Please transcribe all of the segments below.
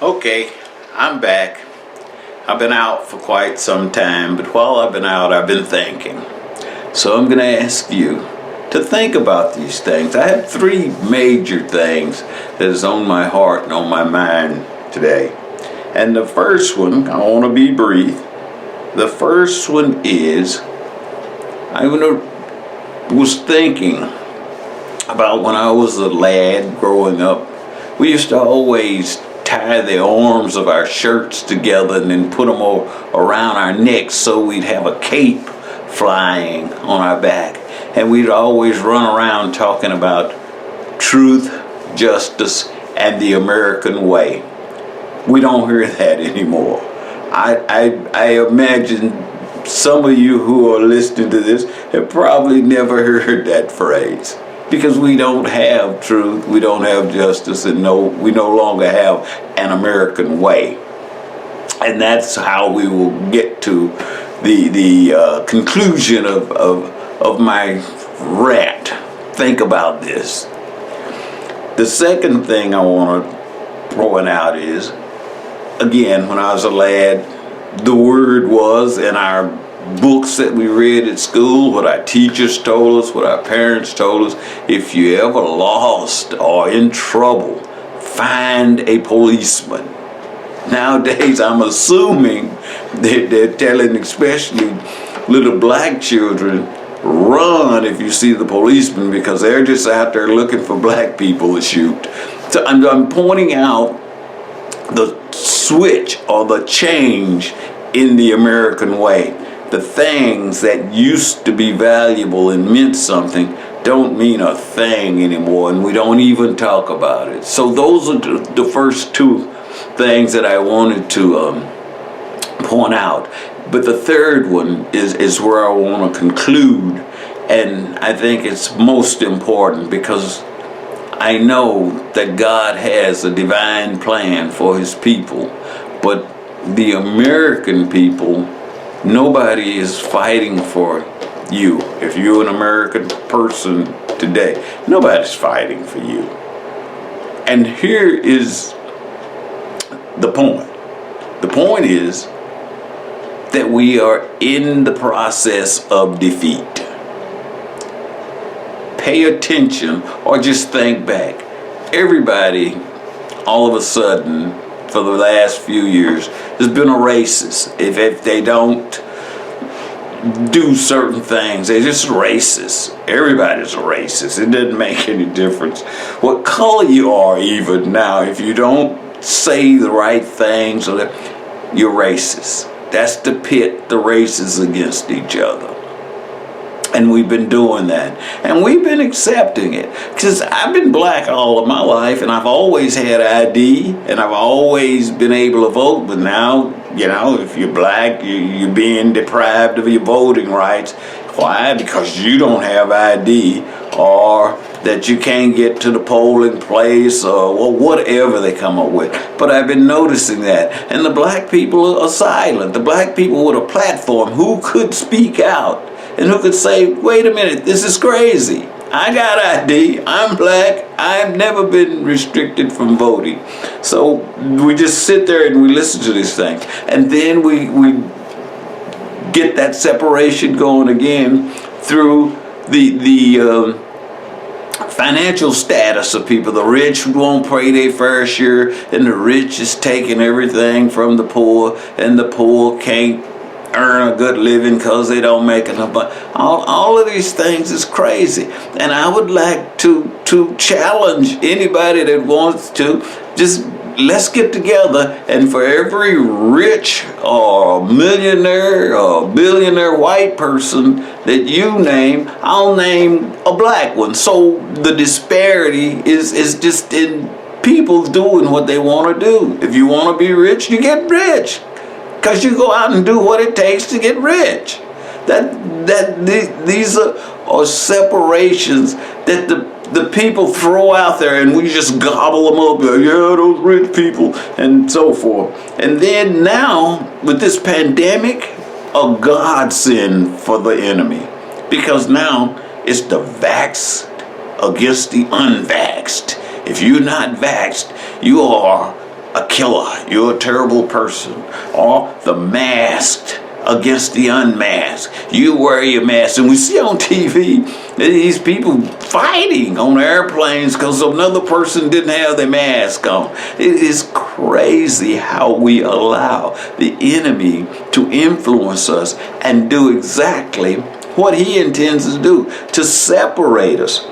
Okay, I'm back. I've been out for quite some time, but while I've been out, I've been thinking. So I'm going to ask you to think about these things. I have three major things that is on my heart and on my mind today. And the first one, I want to be brief. The first one is, I was thinking about when I was a lad growing up. We used to always tie the arms of our shirts together and then put them all around our necks so we'd have a cape flying on our back. And we'd always run around talking about truth, justice, and the American way. We don't hear that anymore. I imagine some of you who are listening to this have probably never heard that phrase. Because we don't have truth, we don't have justice, and we no longer have an American way. And that's how we will get to the conclusion of my rant. Think about this. The second thing I want to point out is, again, when I was a lad, the word was in our books that we read at school, what our teachers told us, what our parents told us: if you ever lost or in trouble, find a policeman. Nowadays, I'm assuming that they're telling especially little black children, run if you see the policeman, because they're just out there looking for black people to shoot. So I'm pointing out the switch or the change in the American way. The things that used to be valuable and meant something don't mean a thing anymore, and we don't even talk about it. So those are the first two things that I wanted to point out. But the third one is where I want to conclude, and I think it's most important because I know that God has a divine plan for His people, but the American people, nobody is fighting for you. If you're an American person today, nobody's fighting for you. And here is the point. The point is that we are in the process of defeat. Pay attention or just think back. Everybody, all of a sudden, for the last few years, has been a racist. If they don't do certain things, they're just racist. Everybody's a racist. It doesn't make any difference what color you are even now. If you don't say the right things, you're racist. That's to pit the races against each other. And we've been doing that. And we've been accepting it. Because I've been black all of my life, and I've always had ID, and I've always been able to vote. But now, if you're black, you're being deprived of your voting rights. Why? Because you don't have ID, or that you can't get to the polling place, or whatever they come up with. But I've been noticing that. And the black people are silent. The black people with a platform who could speak out and who could say, wait a minute, this is crazy. I got ID, I'm black, I've never been restricted from voting. So we just sit there and we listen to these things. And then we get that separation going again through the financial status of people. The rich won't pay their fair share, and the rich is taking everything from the poor, and the poor can't earn a good living because they don't make enough money. All of these things is crazy. And I would like to challenge anybody that wants to, just let's get together, and for every rich or millionaire or billionaire white person that you name, I'll name a black one. So the disparity is just in people doing what they want to do. If you want to be rich, you get rich. Because you go out and do what it takes to get rich. These are separations that the people throw out there, and we just gobble them up. Yeah, those rich people, and so forth. And then now, with this pandemic, a godsend for the enemy. Because now it's the vaxxed against the unvaxxed. If you're not vaxxed, you are a killer, you're a terrible person. Or the masked against the unmasked. You wear your mask. And we see on TV these people fighting on airplanes because another person didn't have their mask on. It is crazy how we allow the enemy to influence us and do exactly what he intends to do, to separate us.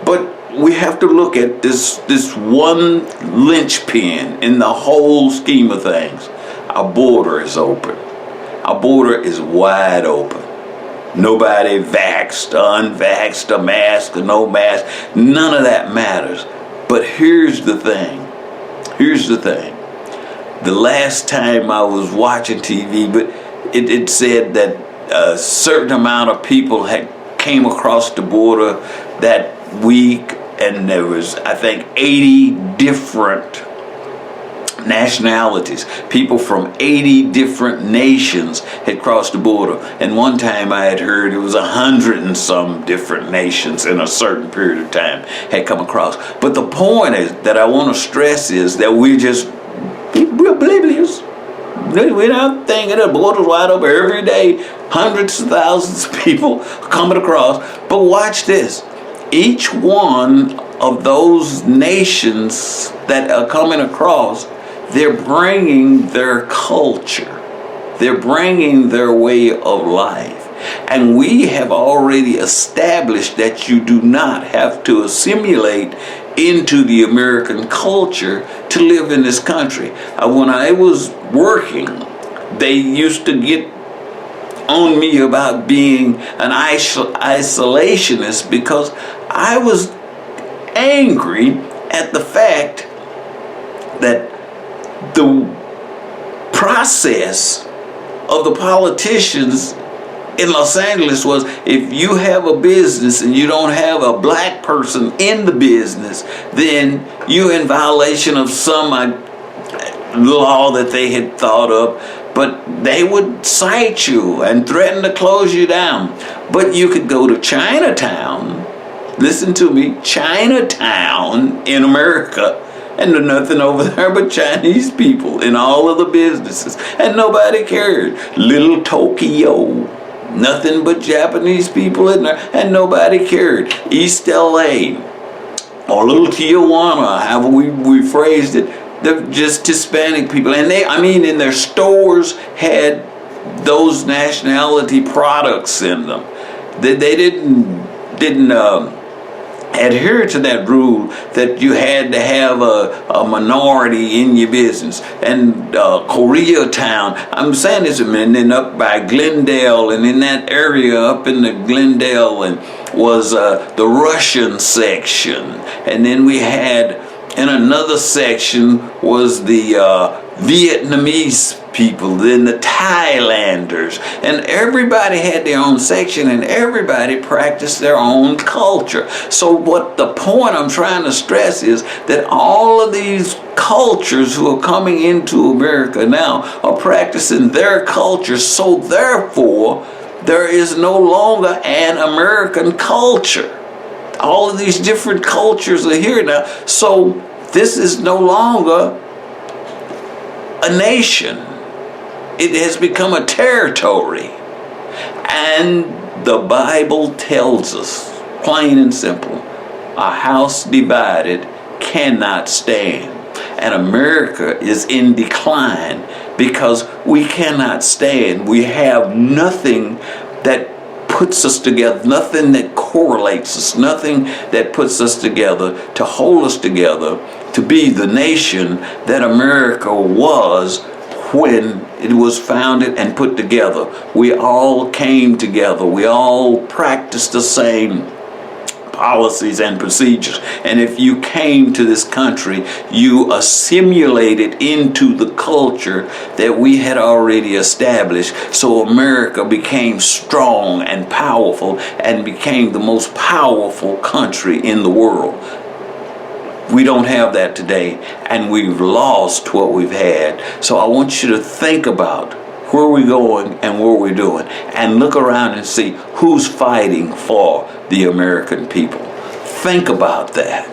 But we have to look at this one linchpin in the whole scheme of things. Our border is open. Our border is wide open. Nobody vaxxed, unvaxxed, a mask or no mask. None of that matters. But here's the thing. The last time I was watching TV, but it said that a certain amount of people had came across the border that week, and there was, I think, 80 different nationalities. People from 80 different nations had crossed the border. And one time I had heard it was 100 and some different nations in a certain period of time had come across. But the point is that I want to stress is that we're oblivious. We're not thinking the border's wide open every day. Hundreds of thousands of people coming across. But watch this. Each one of those nations that are coming across, they're bringing their culture. They're bringing their way of life. And we have already established that you do not have to assimilate into the American culture to live in this country. When I was working, they used to get on me about being an isolationist because I was angry at the fact that the process of the politicians in Los Angeles was, if you have a business and you don't have a black person in the business, then you're in violation of some law that they had thought of. But they would cite you and threaten to close you down. But you could go to Chinatown, listen to me, Chinatown in America, and there's nothing over there but Chinese people in all of the businesses. And nobody cared. Little Tokyo, nothing but Japanese people in there, and nobody cared. East LA, or Little Tijuana, however we phrased it, they're just Hispanic people. And in their stores had those nationality products in them. They didn't adhere to that rule that you had to have a minority in your business. And Koreatown, I'm saying this, and then up by Glendale, and in that area up in the Glendale, and was the Russian section. And then we had, in another section was the Vietnamese people, then the Thailanders, and everybody had their own section and everybody practiced their own culture. So what the point I'm trying to stress is that all of these cultures who are coming into America now are practicing their culture, so therefore there is no longer an American culture. All of these different cultures are here now, so this is no longer a nation. It has become a territory. And the Bible tells us, plain and simple, a house divided cannot stand. And America is in decline because we cannot stand. We have nothing that puts us together, nothing that correlates us, nothing that puts us together, to hold us together, to be the nation that America was when it was founded and put together. We all came together. We all practiced the same policies and procedures. And if you came to this country, you assimilated into the culture that we had already established. So America became strong and powerful and became the most powerful country in the world. We don't have that today, and we've lost what we've had. So I want you to think about where we're going and what we're doing, and look around and see who's fighting for the American people. Think about that.